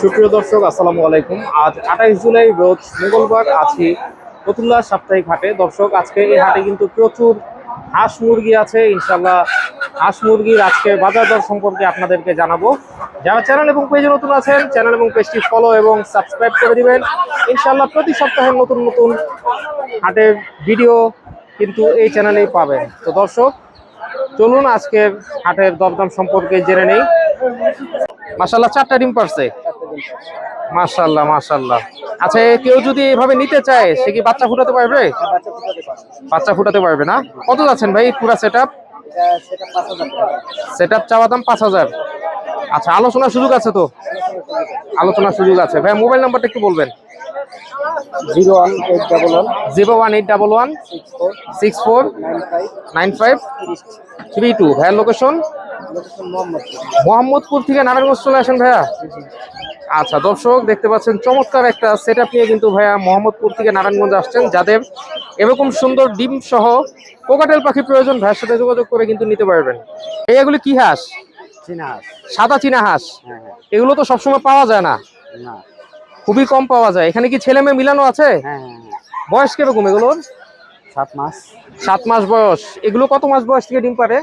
সুপ্রিয় দর্শক, আসসালামু আলাইকুম। আজ 28 জুলাই রোজ মঙ্গলবার আছি ফতুল্লা সাপ্তাহিক হাটে। দর্শক, আজকে এই হাটে কিন্তু প্রচুর হাঁস মুরগি আছে। ইনশাল্লাহ হাঁস মুরগির আজকে বাজার দর সম্পর্কে আপনাদেরকে জানাবো। যারা চ্যানেল এবং পেজে নতুন আছেন, চ্যানেল এবং পেজটি ফলো এবং সাবস্ক্রাইব করে দিবেন। ইনশাল্লাহ প্রতি সপ্তাহে নতুন নতুন হাটের ভিডিও কিন্তু এই চ্যানেলেই পাবেন। তো দর্শক, চলুন আজকের হাটের দরদাম সম্পর্কে জেনে নেই। মাশাআল্লাহ, 4টা ডিম পারছে। মাশাআল্লাহ মাশাআল্লাহ। আচ্ছা, কেউ যদি এভাবে নিতে চায় সে কি বাচ্চা ফুটাতে পারবে? বাচ্চা ফুটাতে পারবে না? কত যাচ্ছেন ভাই পুরো সেটআপ? সেটআপ চাওয়া দাম 5,000। আচ্ছা, আলোচনার সুযোগ আছে তো? আলোচনার সুযোগ আছে। ভাই মোবাইল নাম্বারটা একটু বলবেন। 01811 649532। ভাইয়ার লোকেশন মোহাম্মদপুর থেকে নারায়ণগঞ্জ চলে আসেন ভাইয়া। আচ্ছা দর্শক, দেখতে পাচ্ছেন চমৎকার একটা সেটআপ নিয়ে কিন্তু ভাইয়া মোহাম্মদপুর থেকে নারায়ণগঞ্জ আসছেন। যাদের এরকম সুন্দর ডিম সহ কোকাটেল পাখি প্রয়োজন, ভাইয়ের সাথে যোগাযোগ করে কিন্তু নিতে পারবেন। এগুলি কি হাঁস? চীনা হাঁস। সাদা চীনা হাঁস। হ্যাঁ হ্যাঁ। এগুলো তো সবসময় পাওয়া যায় না, না, খুবই কম পাওয়া যায়। এখানে কি ছেলে মেয়ে মিলানো আছে? হ্যাঁ হ্যাঁ হ্যাঁ। বয়স কিরকম এগুলোর? 7 মাস। 7 মাস বয়স। এগুলো কত মাস বয়স থেকে ডিম পারে?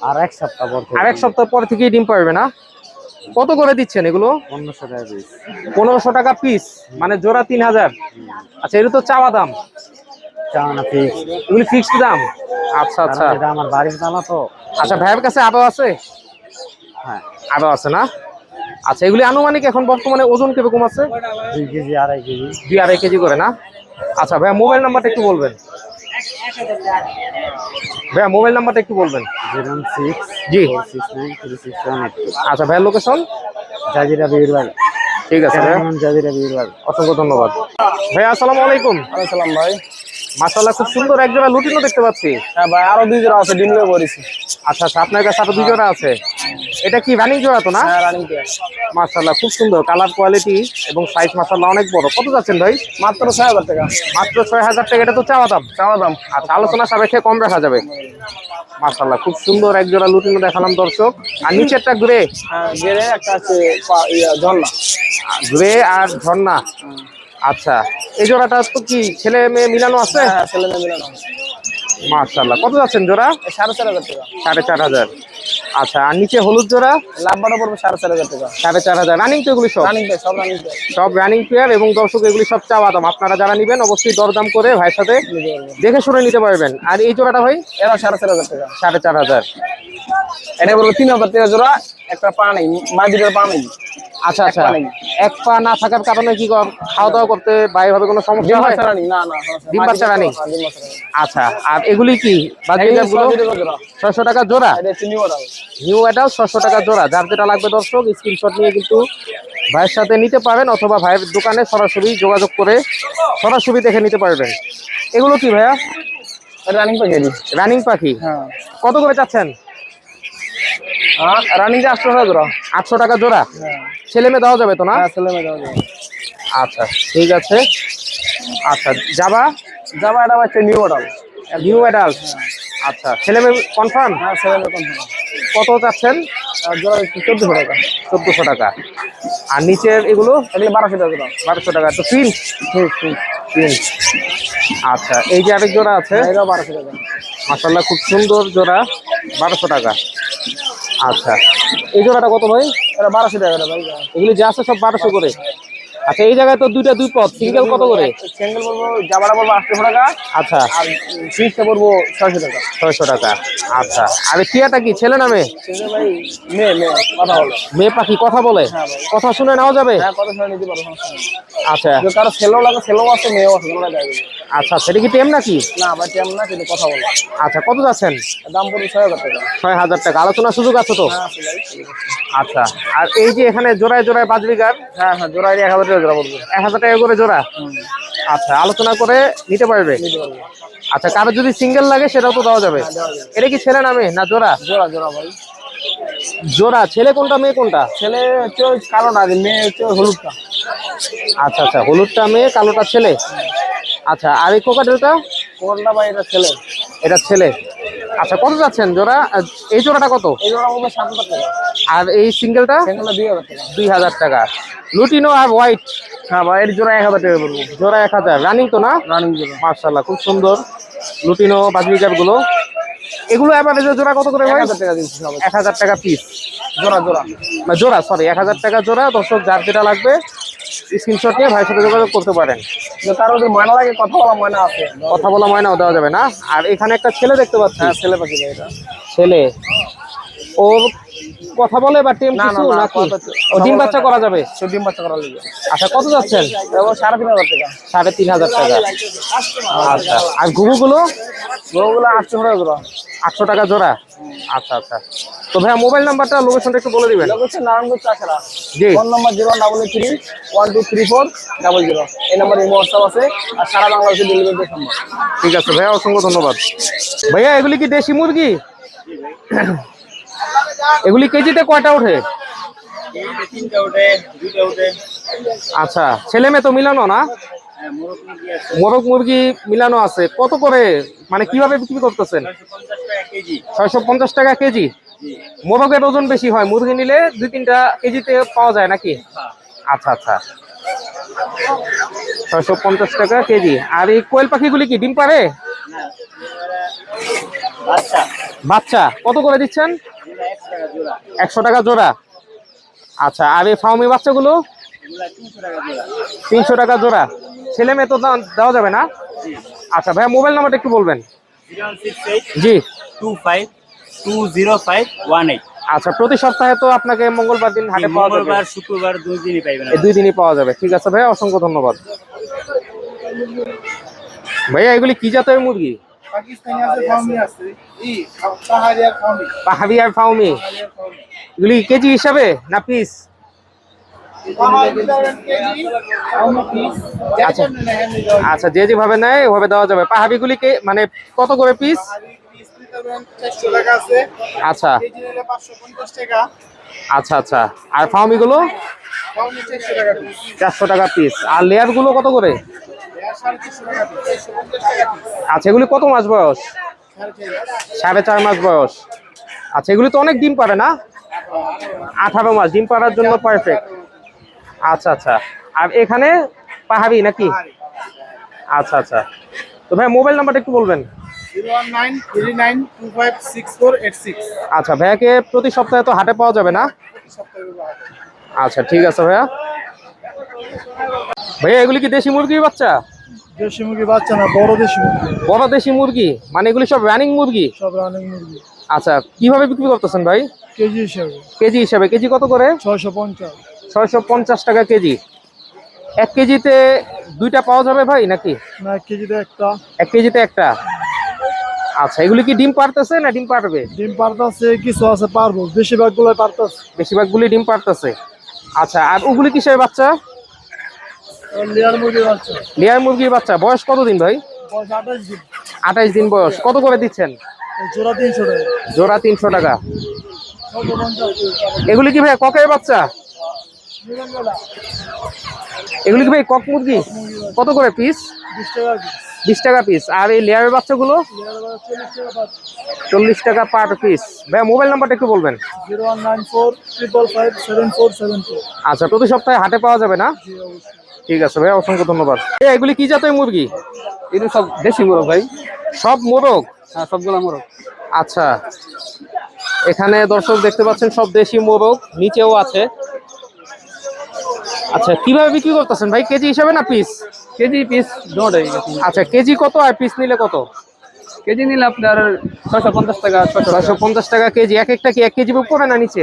আর 1 সপ্তাহ পর থেকে। আর 1 সপ্তাহ পর থেকেই ডিম পারবে না? কত করে দিচ্ছেন এগুলো? 1500 টাকা পিস। 1500 টাকা পিস, মানে জোড়া 3000। আচ্ছা, এটা তো চাওয়া দাম। চাওনা পিস। এগুলি ফিক্সড দাম? আচ্ছা আচ্ছা। এটা আমার বাড়ির দানা তো। আচ্ছা, ভাইয়ের কাছে আদা আছে? হ্যাঁ। আদা আছে না? আচ্ছা, এগুলি আনুমানিক এখন বর্তমানে ওজন কিরকম আছে? 2 কেজি 2.5 কেজি। 2-2.5 কেজি করে না? আচ্ছা ভাইয়া, মোবাইল নাম্বারটা একটু বলবেন। ভাইয়া মোবাইল নাম্বারটা একটু বলবেন। 06 জি। 469 3678। আচ্ছা ভাইয়ার লোকেশন? জাজিরা বিরবাল। ঠিক আছে ভাইয়া, জাজিরা বিরবাল। অসংখ্য ধন্যবাদ। ভাইয়া আসসালামু আলাইকুম। আসসালাম ভাই। মাশাআল্লাহ, খুব সুন্দর এক জোড়া লুটিনো দেখতে পাচ্ছি। হ্যাঁ ভাই, আরো 2 জোড়া আছে, ডিম লয়ে পড়েছি। আচ্ছা আচ্ছা, আপনার কাছে আরো 2 জোড়া আছে। এটা কি রানিং জোড়া তো না? হ্যাঁ, রানিং পেয়ার। মাশাআল্লাহ, খুব সুন্দর কালার কোয়ালিটি এবং সাইজ মাশাআল্লাহ অনেক বড়। কত যাচ্ছেন ভাই? মাত্র 6000 টাকা। মাত্র 6000 টাকা। এটা তো চাওয়া দাম। চাওয়া দাম। আচ্ছা, আলোচনা সাপেক্ষে কম রাখা যাবে। মাশাআল্লাহ, খুব সুন্দর এক জোড়া লুটিনো দেখালাম দর্শক। আর নিচেরটা গ্রে। হ্যাঁ, গেরে একটা আছে ঝর্ণা। গ্রে আর ঝর্ণা। আচ্ছা, এই জোড়াটা তো কি ছেলে মেয়ে মিলানো আছে? হ্যাঁ, ছেলে মেয়ে মিলানো। মাশাআল্লাহ, কত যাচ্ছেন জোড়া? 4500 টাকা। 4500। আচ্ছা, আর নিচে হলুদ জোড়া? লাভবাটা পড়বে 4500 টাকা। 4500 রানিং তো এগুলি সব? রানিং পেয়ার, সব রানিং পেয়ার। সব রানিং পেয়ার। এবং দর্শক, এগুলি সব চাওয়া দাম। আপনারা যারা নিবেন অবশ্যই দরদাম করে ভাইয়ের সাথে দেখে শুনে নিতে পারবেন। আর এই জোড়াটা ভাই? এরা 4500 টাকা। 4500। এটা বলবো 3000 টাকা জোড়া। একটা পা নেই, মাদিরের পা নেই। আচ্ছা আচ্ছা, এক পা না থাকার কারণে কি খাওয়া দাওয়া করতে বা এভাবে কোনো সমস্যা হয়? না না, ডিম বাচ্চা রানিং। ডিম বাচ্চা রানিং। আচ্ছা, আর এগুলি কি বাজিকার গুলো? 600 টাকা জোড়া। এটা হচ্ছে নিউ অর্ডার। নিউ অ্যাডাল্ট 600 টাকা জোড়া। যার যেটা লাগবে দর্শক স্ক্রিনশট নিয়ে কিন্তু ভাইয়ের সাথে নিতে পারেন, অথবা ভাইয়ের দোকানে সরাসরি যোগাযোগ করে সরাসরি দেখে নিতে পারবেন। এগুলো কি ভাইয়া? রানিং পাখি। রানিং পাখি। হ্যাঁ। কত করে চাচ্ছেন? রানিং 800 টাকা জোড়া। 800 টাকা জোড়া। হ্যাঁ। ছেলে মেয়ে দেওয়া যাবে তো না? হ্যাঁ, ছেলে মেয়ে দেওয়া যাবে। আচ্ছা ঠিক আছে। আচ্ছা, জাবা? জাবা এটা হচ্ছে নিউ অর্ডার। New adult. আচ্ছা, ছেলে মেয়ে কনফার্ম? হ্যাঁ, ছেলে মেয়ে কনফার্ম। কত চাচ্ছেন? জোড়া 1400 টাকা। 1400 টাকা। আর নিচের এগুলো? এগুলো 1200 টাকা জোড়া। 1200 টাকা। তো প্রিন্ট? প্রিন্ট। আচ্ছা, এই যে আরেক জোড়া আছে, এটাও 1200 টাকা। মাশাআল্লাহ, খুব সুন্দর জোড়া, 1200 টাকা। আচ্ছা, এই জোড়াটা কত ভাই? এটা 1200 টাকা ভাই। এগুলি যে আছে সব 1200 করে। আচ্ছা, এই জায়গায় তো দুইটা দুই পদ, সিঙ্গেল কত করে? সিঙ্গেল বলবো জাবাটা বলবো 800 টাকা। আচ্ছা, আর ফিক্সটা বলবো 600 টাকা। 600 টাকা। আচ্ছা, আর টিয়াটা কি ছেলে না মেয়ে? ছেলে ভাই, মেয়ে মেয়ে কথা বলে। মেয়ে পাখি কথা বলে? হ্যাঁ ভাই। কথা শুনে নেওয়া যাবে? হ্যাঁ, কথা শুনে নিতে পারো, সমস্যা নেই। আচ্ছা যে কারো ছেলেও লাগে, ছেলেও আছে, মেয়েও আছে, তোমরা যাবে। আচ্ছা, সেটা কি টেম নাকি? না ভাই, তেমন না, কিন্তু কথা বলে। আচ্ছা, কত যাচ্ছেন? দাম পড়বে 6000 টাকা। 6000 টাকা। আলোচনার সুযোগ আছে তো? হ্যাঁ আছে ভাই। আচ্ছা, আর এই যে এখানে জোড়ায় জোড়ায় বাজবিগার? হ্যাঁ হ্যাঁ, জোড়া 1000 টাকা জোড়া পড়বে। 1000 টাকা করে জোড়া। আচ্ছা, আলোচনা করে নিতে পারবে। নিতে পারবে। আচ্ছা, কারো যদি সিঙ্গেল লাগে সেটাও তো দেওয়া যাবে। হ্যাঁ, দেওয়া যাবে। এটা কি ছেলে না মেয়ে না জোড়া? জোড়া জোড়া ভাই। জোড়া। ছেলে কোনটা মেয়ে কোনটা? ছেলে হচ্ছে ওই কালোটা, মেয়ে হচ্ছে ওই হলুদটা। আচ্ছা আচ্ছা, হলুদটা মেয়ে, কালোটা ছেলে। আচ্ছা, আর এই কোকাটেলটা? কোনটা ভাই? এটা ছেলে। এটা ছেলে। আচ্ছা, কত যাচ্ছেন জোড়া? এই জোড়াটা কত? এই জোড়া হবে 7,000 টাকা। আর এই সিঙ্গেলটা? সেগুলো 2,000 টাকা। 2000 টাকা। লুটিনো আর হোয়াইট হ্যাঁ ভাই, এর জোড়া 1,000 টাকা পড়বে। জোড়া 1000। রানিং তো না? রানিং জোড়া। মাশাআল্লাহ, খুব সুন্দর লুটিনো বাজরিকার গুলো। এগুলো এভারেজে জোড়া কত করে ভাই? 1,000 টাকা দিচ্ছি সবাই। 1000 টাকা পিস। জোড়া জোড়া। জোড়া, সরি, 1000 টাকা জোড়া। দর্শক যার যেটা লাগবে স্ক্রিনশট নিয়ে ভাইয়ের সাথে যোগাযোগ করতে পারেন। তার ওদের ময়না লাগে, কথা বলা ময়না আছে। কথা বলা ময়নাও দেওয়া যাবে না। আর এখানে একটা ছেলে দেখতে পাচ্ছি। হ্যাঁ, ছেলে পাখি ভাই এটা। ছেলে ও কথা বলে বা টেম না, কিছু না, না, নাকি? কথা- ও ডিম বাচ্চা করা যাবে? ডিম বাচ্চা করা লাগবে। আচ্ছা, কত যাচ্ছেন? এবং 3,500 টাকা। 3500 টাকা। আচ্ছা, আর ঘুঘুগুলো? ওগুলো 800 টাকা জোড়া। 800 টাকা জোড়া। আচ্ছা আচ্ছা। তো ভাইয়া মোবাইল নাম্বারটা, লোকেশনটা একটু বলে দিবেন। লোকেশন নারায়ণগঞ্জ চাকরা। জি। Phone number 083123400। এই নাম্বারে হোয়াটসঅ্যাপ আছে, আর সারা বাংলাদেশে ডেলিভারি সম্ভব। ঠিক আছে ভাইয়া, অসংখ্য ধন্যবাদ। ভাইয়া এগুলি কি দেশি মুরগি? এগুলি কেজিতে কয়টা ওঠে? আচ্ছা, ছেলে মেয়ে তো মিলানো না? মোরগ মুরগি মিলানো আছে। কত করে, মানে কিভাবে বিক্রি করতেছেন? 650 টাকা কেজি। মোরগের ওজন বেশি হয়, মুরগি নিলে 2-3টা কেজিতে পাওয়া যায় নাকি? আচ্ছা আচ্ছা, 650 টাকা কেজি। আর এই কোয়েল পাখিগুলি কি ডিম পারে? বাচ্চা কত করে দিচ্ছেন? 100 টাকা জোড়া। আচ্ছা, আর এই ফাউমি বাচ্চাগুলো? 300 টাকা জোড়া। ছেলে মেয়ে তো দেওয়া যাবে না? আচ্ছা ভাইয়া, মোবাইল নাম্বারটা একটু বলবেন। 068 জি। 25 20518। আচ্ছা, প্রতি সপ্তাহে তো আপনাকে মঙ্গলবার দিন হাটে পাওয়া যাবে? মঙ্গলবার শুক্রবার 2 দিনই পাইবেন। এই 2 দিনই পাওয়া যাবে। ঠিক আছে ভাইয়া, অসংখ্য ধন্যবাদ। ভাইয়া এগুলি কি জাতের মুরগি? পাকিস্তানি আছে, ফার্মি আছে, পাহাড়ি আর ফার্মি। পাহাড়ি আর ফাউমি। এগুলি কেজি হিসাবে না পিস? পাহাড়ি ধরেন কেজি, ফার্মি পিস। আচ্ছা আচ্ছা, যে যেভাবে নেয় ওভাবে দেওয়া যাবে। পাহাড়িগুলি মানে কত করে পিস? পাহাড়ি পিস নিতে পারেন 400 টাকা আছে, আচ্ছা কেজি নিলে 550 টাকা। আচ্ছা আচ্ছা। আর ফাউমি গুলো? ফার্মি 400 টাকা পিস। 400 টাকা পিস। আর লেয়ার গুলো কত করে? আর 350 টাকা পিস, 450 টাকা পিস। আচ্ছা, এগুলি কত মাস বয়স? 4.5 মাস বয়স। আচ্ছা, এগুলি তো অনেক ডিম পারে না? 18 মাস ডিম পাড়ার জন্য পারফেক্ট। আচ্ছা আচ্ছা। আর এখানে পাহাড়ি নাকি? আচ্ছা আচ্ছা। তো ভাই মোবাইল নাম্বারটা একটু বলবেন। 01939256486। আচ্ছা, ভাইয়াকে প্রতি সপ্তাহে তো হাটে পাওয়া যাবে না? আচ্ছা ঠিক আছে ভাইয়া। ভাইয়া এগুলি কি দেশি মুরগির বাচ্চা? দেশি মুরগি বাচ্চা না, বড় দেশি মুরগি, বড় দেশি মুরগি, মানে এগুলি সব রানিং মুরগি? সব রানিং মুরগি। আচ্ছা, কিভাবে বিক্রি করতেছেন ভাই? কেজি হিসাবে কেজি হিসাবে। কেজি কত করে? 650। 650 টাকা কেজি। 1 কেজিতে 2টা পাওয়া যাবে ভাই নাকি? না, 1 কেজিতে একটা। 1 কেজিতে একটা। আচ্ছা, এগুলি কি ডিম পারতেছে না ডিম পারবে? ডিম পারতাছে, কিছু আছে পারবো, বেশিরভাগ গুলো পারতাছে। বেশিরভাগগুলি ডিম পারতেছে। আচ্ছা, আর ওগুলি কিসের বাচ্চা? লেয়ার মুরগি বাচ্চা, লেয়ার মুরগির বাচ্চা। বয়স কতদিন ভাই? বয়স 28 দিন। 28 দিন বয়স। কত করে দিচ্ছেন? এই জোড়া 300 টাকা। জোড়া 300 টাকা। 650। এগুলি কি ভাই ককের বাচ্চা? নিরঞ্জলা, এগুলি কি ভাই কক মুরগি? কত করে পিস? 20 টাকা পিস। 20 টাকা পিস। আর এই লেয়ারের বাচ্চাগুলো? লেয়ার বাচ্চা 40 টাকা পার। 40 টাকা পার পিস। ভাই মোবাইল নাম্বারটা একটু বলবেন। 01945557474। আচ্ছা, প্রতি সপ্তাহে হাটে পাওয়া যাবে না? জি অবশ্যই। ঠিক আছে ভাই, অসংখ্য ধন্যবাদ। এগুলি কি জাতের মুরগি? এটা সব দেশি মোরগ ভাই। সব মোরগ? হ্যাঁ, সবগুলো মোরগ। আচ্ছা, এখানে দর্শক দেখতে পাচ্ছেন সব দেশি মোরগ, নিচেও আছে। আচ্ছা, কিভাবে বিক্রি করতেছেন ভাই? কেজি হিসাবে না পিস? কেজি পিস দুটোই। আচ্ছা, কেজি কত আর পিস নিলে কত? কেজি নিলে আপনার 650 টাকা। 650 টাকা কেজি। এক একটা কি 1 কেজির উপরে না নিচে?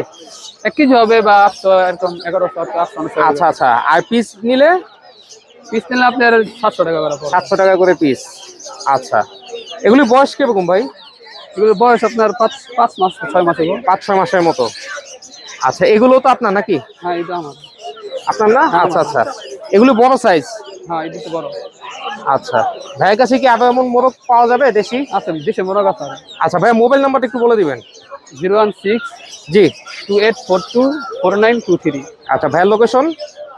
1 কেজি হবে বা 800, এরকম 1100, 800। আচ্ছা আচ্ছা। আর পিস নিলে? পিস নিলে আপনার 700 টাকা করে পড়বে। 700 টাকা করে পিস। আচ্ছা, এগুলি বয়স কিরকম ভাই? এগুলো বয়স আপনার 5 মাস 6 মাস হবে। 5-6 মাসের মতো। আচ্ছা, এগুলো তো আপনার নাকি? হ্যাঁ, এটা আমার। আপনার না? আচ্ছা আচ্ছা। এগুলি বড় সাইজ। হ্যাঁ, এটা তো বড়। আচ্ছা, ভাইয়ের কাছে কি আরো এমন মোরগ পাওয়া যাবে দেশি? আছে, দেশে মোরগ আছে। আচ্ছা ভাইয়া, মোবাইল নাম্বারটা একটু বলে দিবেন। 016 জি। 2842 4923। আচ্ছা, ভাইয়ের লোকেশন?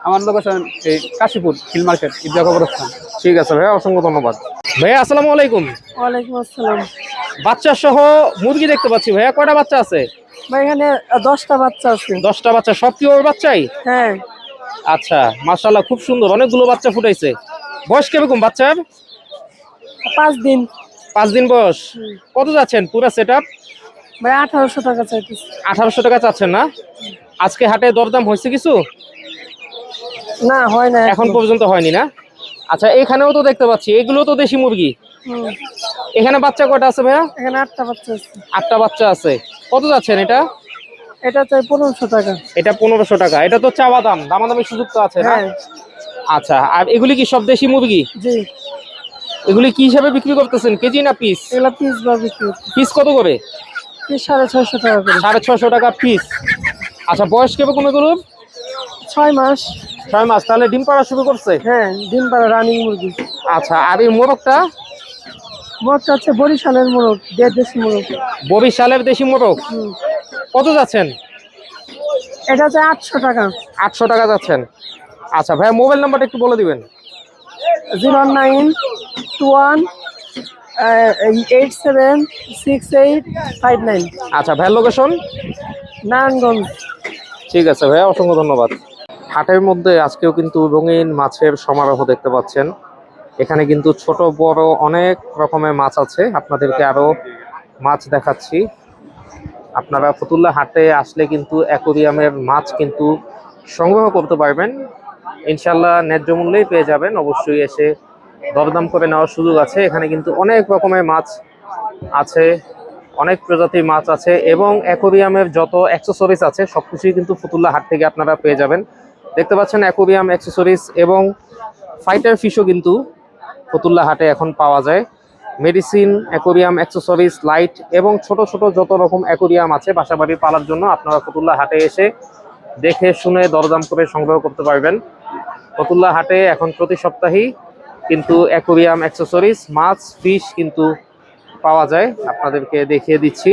আমার লোকেশন এই কাশীপুর হিল মার্কেট, ঈদগাহ কবরস্থান। ঠিক আছে ভাইয়া, অসংখ্য ধন্যবাদ। ভাইয়া আসসালামু আলাইকুম। ওয়ালাইকুম আসসালাম। বাচ্চা সহ মুরগি দেখতে পাচ্ছি ভাইয়া, কয়টা বাচ্চা আছে? ভাই এখানে 10টা বাচ্চা আছে। 10টা বাচ্চা, সব কি ওর বাচ্চাই? হ্যাঁ। আচ্ছা, মাশাআল্লাহ, খুব সুন্দর, অনেকগুলো বাচ্চা ফুটাইছে। বয়স কিরকম বাচ্চার? 5 দিন। 5 দিন বয়স। কত যাচ্ছেন পুরো সেটআপ? ভাই 1800 টাকা চাইতেছি। 1800 টাকা চাচ্ছেন না? আজকে হাটে দরদাম হয়েছে কিছু? না, হয় না এখন পর্যন্ত হয়নি না? আচ্ছা, এখানেও তো দেখতে পাচ্ছি, এগুলো তো দেশি মুরগি। এখানে বাচ্চা কয়টা আছে ভাইয়া? এখানে 8টা বাচ্চা আছে। 8টা বাচ্চা আছে। কত যাচ্ছেন এটা? এটা চাই 1500 টাকা। এটা 1500 টাকা। এটা তো চাওয়া দাম, দামাদামি সুযোগ তো আছে না? হ্যাঁ। আচ্ছা, আর এগুলি কি সব দেশি মুরগি? জি। এগুলি কি হিসাবে বিক্রি করতেছেন, কেজি না পিস? এগুলা পিস বা বিক্রি। পিস কত করে? পিস 650 টাকা করে। 650 টাকা পিস। আচ্ছা, বয়স কিরকম এগুলোর? 6 মাস। 6 মাস। তাহলে ডিম পাড়া শুরু করছে? হ্যাঁ, ডিম পাড়া রানিং মুরগি। আচ্ছা, আর এই মোরগটা? মোরগটা হচ্ছে বরিশালের মোরগ, দেশি মোরগ। বরিশালের দেশি মোরগ। কত যাচ্ছেন? এটা হচ্ছে 800 টাকা। 800 টাকা যাচ্ছেন। আচ্ছা ভাইয়া, মোবাইল নাম্বারটা একটু বলে দিবেন। 0921876859। আচ্ছা ভাইয়া, লোকেশন? নারায়ণগঞ্জ। ঠিক আছে ভাইয়া, অসংখ্য ধন্যবাদ। হাটের মধ্যে আজকেও কিন্তু রঙিন মাছের সমারোহ দেখতে পাচ্ছেন। এখানে কিন্তু ছোট বড় অনেক রকমের মাছ আছে, আপনাদেরকে আরো মাছ দেখাচ্ছি। আপনারা ফতুল্লা হাটে আসলে কিন্তু অ্যাকোরিয়ামের মাছ কিন্তু সংগ্রহ করতে পারবেন, ইনশাল্লাহ ন্যায্য মূল্যেই পেয়ে যাবেন। অবশ্যই এসে দরদাম করে নেওয়ার সুযোগ আছে। এখানে কিন্তু অনেক রকমের মাছ আছে, অনেক প্রজাতির মাছ আছে, এবং অ্যাকোরিয়ামের যত অ্যাক্সেসরিজ আছে সবকিছুই কিন্তু ফতুল্লা হাট থেকে আপনারা পেয়ে যাবেন। দেখতে পাচ্ছেন অ্যাকোরিয়াম অ্যাক্সেসরিজ এবং ফাইটার ফিশও কিন্তু ফতুল্লা হাটে এখন পাওয়া যায়। মেডিসিন, অ্যাকোরিয়াম অ্যাক্সেসরিজ, লাইট এবং ছোট ছোট যত রকম অ্যাকোরিয়াম আছে বাসাবাড়ি পালার জন্য আপনারা ফতুল্লা হাটে এসে দেখে শুনে দরদাম করে সংগ্রহ করতে পারবেন। ফতুল্লা হাটে এখন প্রতি সপ্তাহেই কিন্তু অ্যাকোরিয়াম অ্যাক্সেসরিজ, মাছ, ফিশ কিন্তু পাওয়া যায়। আপনাদেরকে দেখিয়ে দিচ্ছি।